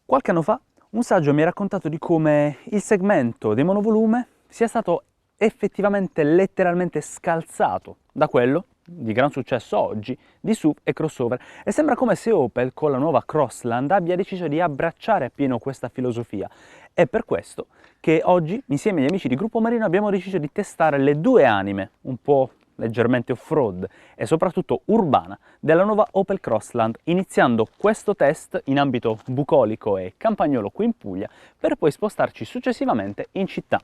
Qualche anno fa un saggio mi ha raccontato di come il segmento dei monovolume sia stato effettivamente letteralmente scalzato da quello di gran successo oggi di SUV e crossover, e sembra come se Opel con la nuova Crossland abbia deciso di abbracciare appieno questa filosofia. È per questo che oggi, insieme agli amici di Gruppo Marino, abbiamo deciso di testare le due anime, un po' leggermente off-road e soprattutto urbana, della nuova Opel Crossland, iniziando questo test in ambito bucolico e campagnolo qui in Puglia, per poi spostarci successivamente in città.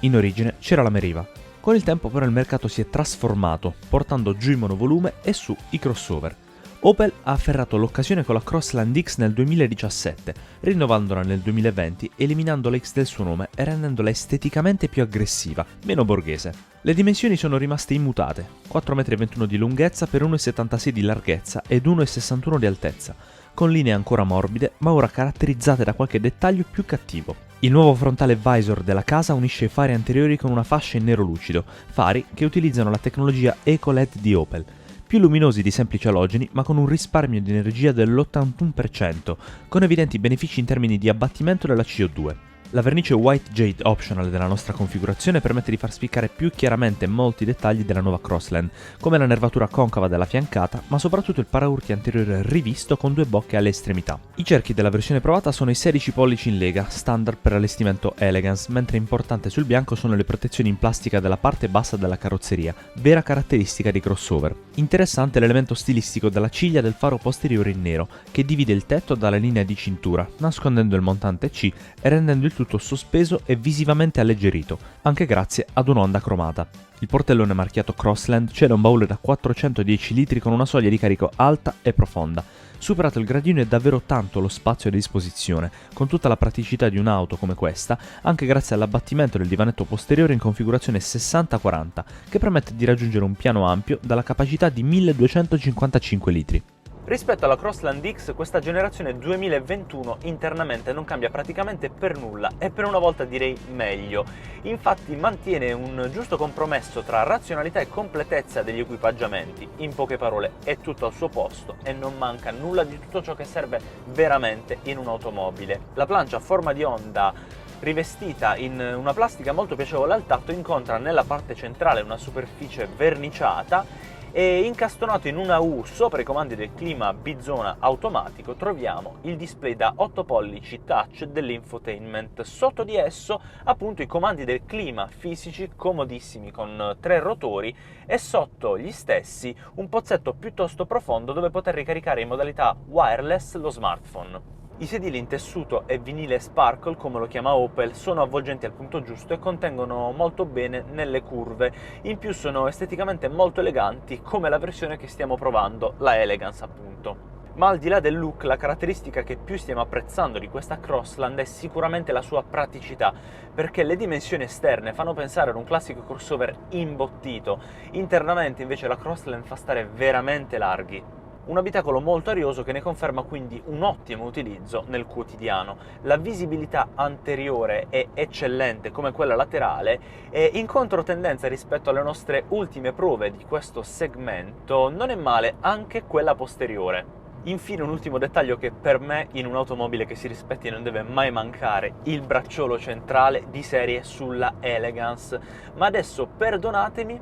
In origine c'era la Meriva. Con il tempo però il mercato si è trasformato, portando giù i monovolume e su i crossover. Opel ha afferrato l'occasione con la Crossland X nel 2017, rinnovandola nel 2020, eliminando la X del suo nome e rendendola esteticamente più aggressiva, meno borghese. Le dimensioni sono rimaste immutate, 4,21 m di lunghezza per 1,76 m di larghezza ed 1,61 m di altezza, con linee ancora morbide ma ora caratterizzate da qualche dettaglio più cattivo. Il nuovo frontale visor della casa unisce i fari anteriori con una fascia in nero lucido, fari che utilizzano la tecnologia Eco LED di Opel, più luminosi di semplici alogeni ma con un risparmio di energia dell'81%, con evidenti benefici in termini di abbattimento della CO2. La vernice White Jade optional della nostra configurazione permette di far spiccare più chiaramente molti dettagli della nuova Crossland, come la nervatura concava della fiancata, ma soprattutto il paraurti anteriore rivisto con due bocche alle estremità. I cerchi della versione provata sono i 16 pollici in lega, standard per allestimento Elegance, mentre importante sul bianco sono le protezioni in plastica della parte bassa della carrozzeria, vera caratteristica di crossover. Interessante l'elemento stilistico della ciglia del faro posteriore in nero, che divide il tetto dalla linea di cintura, nascondendo il montante C e rendendo il tutto sospeso e visivamente alleggerito, anche grazie ad un'onda cromata. Il portellone marchiato Crossland cela un baule da 410 litri con una soglia di carico alta e profonda. Superato il gradino è davvero tanto lo spazio a disposizione, con tutta la praticità di un'auto come questa, anche grazie all'abbattimento del divanetto posteriore in configurazione 60-40, che permette di raggiungere un piano ampio dalla capacità di 1255 litri. Rispetto alla Crossland X, questa generazione 2021 internamente non cambia praticamente per nulla e per una volta direi meglio. Infatti mantiene un giusto compromesso tra razionalità e completezza degli equipaggiamenti. In poche parole è tutto al suo posto e non manca nulla di tutto ciò che serve veramente in un'automobile. La plancia a forma di onda, rivestita in una plastica molto piacevole al tatto, incontra nella parte centrale una superficie verniciata e incastonato in una U sopra i comandi del clima bizona automatico troviamo il display da 8 pollici touch dell'infotainment. Sotto di esso appunto i comandi del clima fisici comodissimi con 3 rotori e sotto gli stessi un pozzetto piuttosto profondo dove poter ricaricare in modalità wireless lo smartphone. I sedili in tessuto e vinile sparkle, come lo chiama Opel, sono avvolgenti al punto giusto e contengono molto bene nelle curve. In più sono esteticamente molto eleganti, come la versione che stiamo provando, la Elegance appunto. Ma al di là del look, la caratteristica che più stiamo apprezzando di questa Crossland è sicuramente la sua praticità, perché le dimensioni esterne fanno pensare ad un classico crossover imbottito. Internamente invece la Crossland fa stare veramente larghi. Un abitacolo molto arioso che ne conferma quindi un ottimo utilizzo nel quotidiano. La visibilità anteriore è eccellente come quella laterale e in controtendenza rispetto alle nostre ultime prove di questo segmento non è male anche quella posteriore. Infine un ultimo dettaglio che per me in un'automobile che si rispetti non deve mai mancare: il bracciolo centrale di serie sulla Elegance. Ma adesso perdonatemi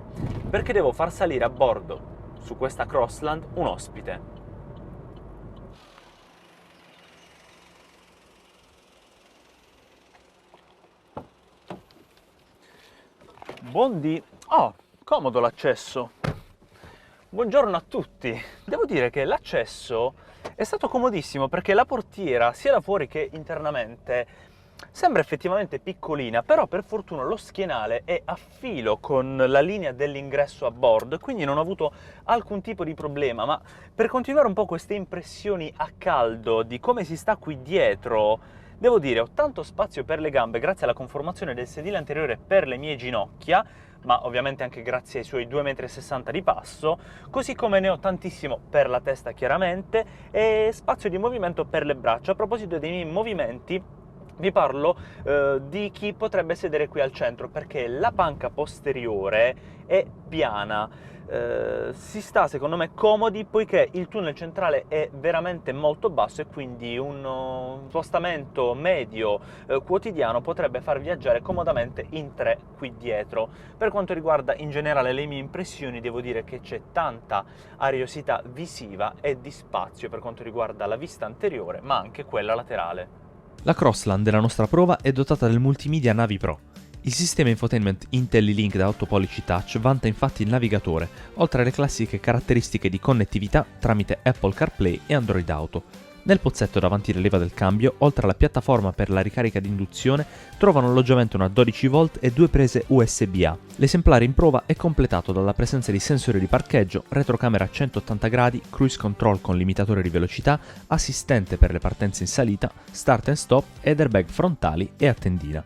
perché devo far salire a bordo su questa Crossland un ospite. Buondì. Oh, comodo l'accesso. Buongiorno a tutti. Devo dire che l'accesso è stato comodissimo perché la portiera, sia da fuori che internamente, sembra effettivamente piccolina, però per fortuna lo schienale è a filo con la linea dell'ingresso a bordo, quindi non ho avuto alcun tipo di problema. Ma per continuare un po' queste impressioni a caldo di come si sta qui dietro Devo dire, ho tanto spazio per le gambe grazie alla conformazione del sedile anteriore per le mie ginocchia, ma ovviamente anche grazie ai suoi 2,60 m di passo, così come ne ho tantissimo per la testa chiaramente e spazio di movimento per le braccia. A proposito dei miei movimenti, vi parlo di chi potrebbe sedere qui al centro, perché la panca posteriore è piana. Si sta secondo me comodi poiché il tunnel centrale è veramente molto basso e quindi uno spostamento medio quotidiano potrebbe far viaggiare comodamente in 3 qui dietro. Per quanto riguarda in generale le mie impressioni, devo dire che c'è tanta ariosità visiva e di spazio per quanto riguarda la vista anteriore ma anche quella laterale. La Crossland della nostra prova è dotata del multimedia Navi Pro. Il sistema infotainment IntelliLink da 8 pollici touch vanta infatti il navigatore, oltre alle classiche caratteristiche di connettività tramite Apple CarPlay e Android Auto. Nel pozzetto davanti alla leva del cambio, oltre alla piattaforma per la ricarica di induzione, trovano alloggiamento una 12 volt e 2 prese USB-A. L'esemplare in prova è completato dalla presenza di sensori di parcheggio, retrocamera a 180 gradi, cruise control con limitatore di velocità, assistente per le partenze in salita, start and stop ed airbag frontali e a tendina.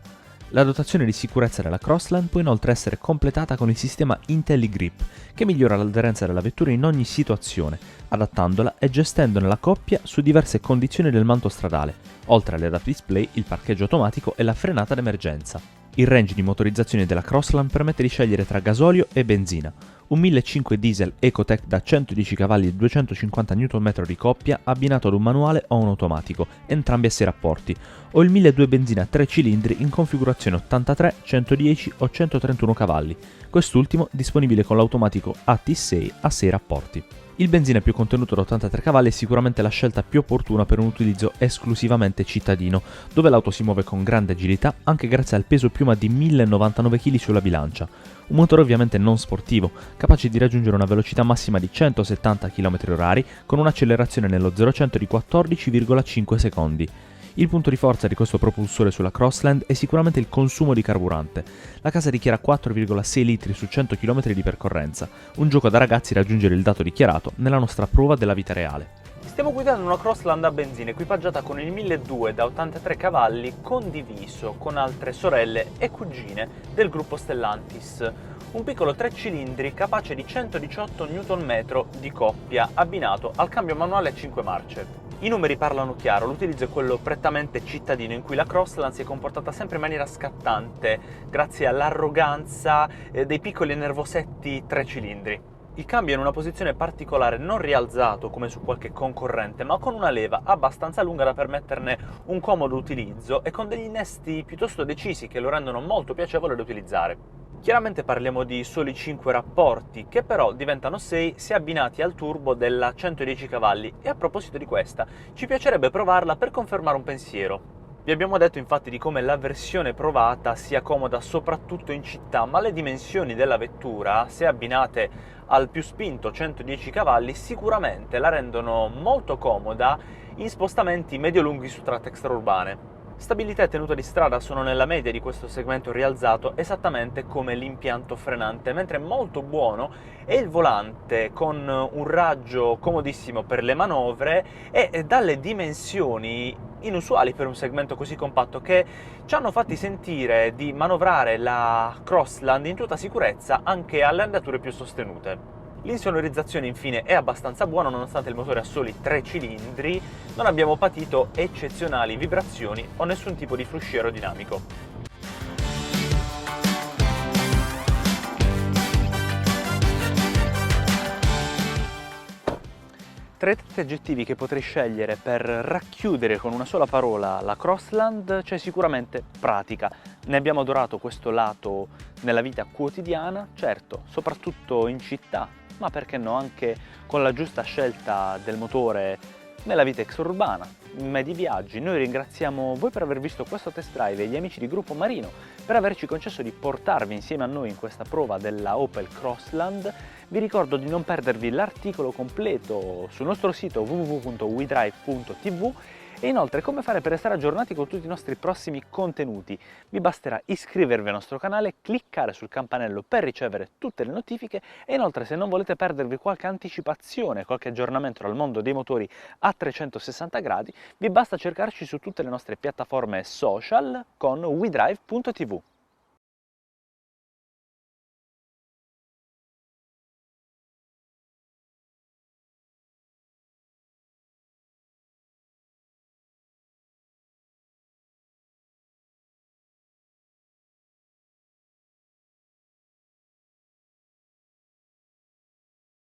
La dotazione di sicurezza della Crossland può inoltre essere completata con il sistema IntelliGrip, che migliora l'aderenza della vettura in ogni situazione, adattandola e gestendone la coppia su diverse condizioni del manto stradale, oltre alle ADAS display, il parcheggio automatico e la frenata d'emergenza. Il range di motorizzazione della Crossland permette di scegliere tra gasolio e benzina, un 1.500 diesel Ecotec da 110 cavalli e 250 Nm di coppia abbinato ad un manuale o un automatico, entrambi a 6 rapporti, o il 1.200 benzina 3 cilindri in configurazione 83, 110 o 131 cavalli, quest'ultimo disponibile con l'automatico AT6 a 6 rapporti. Il benzina più contenuto da 83 cavalli è sicuramente la scelta più opportuna per un utilizzo esclusivamente cittadino, dove l'auto si muove con grande agilità anche grazie al peso piuma di 1099 kg sulla bilancia. Un motore ovviamente non sportivo, capace di raggiungere una velocità massima di 170 km/h con un'accelerazione nello 0-100 di 14,5 secondi. Il punto di forza di questo propulsore sulla Crossland è sicuramente il consumo di carburante. La casa dichiara 4,6 litri su 100 km di percorrenza, un gioco da ragazzi raggiungere il dato dichiarato nella nostra prova della vita reale. Stiamo guidando una Crossland a benzina equipaggiata con il 1.200 da 83 cavalli condiviso con altre sorelle e cugine del gruppo Stellantis. Un piccolo 3 cilindri capace di 118 Nm di coppia abbinato al cambio manuale a 5 marce. I numeri parlano chiaro, l'utilizzo è quello prettamente cittadino in cui la Crossland si è comportata sempre in maniera scattante grazie all'arroganza dei piccoli e nervosetti 3 cilindri. Il cambio è in una posizione particolare, non rialzato come su qualche concorrente, ma con una leva abbastanza lunga da permetterne un comodo utilizzo e con degli innesti piuttosto decisi che lo rendono molto piacevole da utilizzare. Chiaramente parliamo di soli 5 rapporti, che però diventano 6 se abbinati al turbo della 110 cavalli, e a proposito di questa, ci piacerebbe provarla per confermare un pensiero. Vi abbiamo detto infatti di come la versione provata sia comoda soprattutto in città, ma le dimensioni della vettura, se abbinate al più spinto 110 cavalli, sicuramente la rendono molto comoda in spostamenti medio-lunghi su tratte extraurbane. Stabilità e tenuta di strada sono nella media di questo segmento rialzato, esattamente come l'impianto frenante, mentre molto buono è il volante con un raggio comodissimo per le manovre e dalle dimensioni inusuali per un segmento così compatto che ci hanno fatti sentire di manovrare la Crossland in tutta sicurezza anche alle andature più sostenute. L'insonorizzazione infine è abbastanza buona, nonostante il motore ha soli 3 cilindri, non abbiamo patito eccezionali vibrazioni o nessun tipo di fruscio aerodinamico. Tra i 3 aggettivi che potrei scegliere per racchiudere con una sola parola la Crossland c'è sicuramente pratica. Ne abbiamo adorato questo lato nella vita quotidiana, certo, soprattutto in città, ma perché no anche con la giusta scelta del motore nella vita extraurbana, in medi viaggi. Noi ringraziamo voi per aver visto questo test drive e gli amici di Gruppo Marino per averci concesso di portarvi insieme a noi in questa prova della Opel Crossland. Vi ricordo di non perdervi l'articolo completo sul nostro sito www.wedrive.tv E inoltre come fare per restare aggiornati con tutti i nostri prossimi contenuti? Vi basterà iscrivervi al nostro canale, cliccare sul campanello per ricevere tutte le notifiche e inoltre se non volete perdervi qualche anticipazione, qualche aggiornamento al mondo dei motori a 360 gradi, vi basta cercarci su tutte le nostre piattaforme social con wedrive.tv.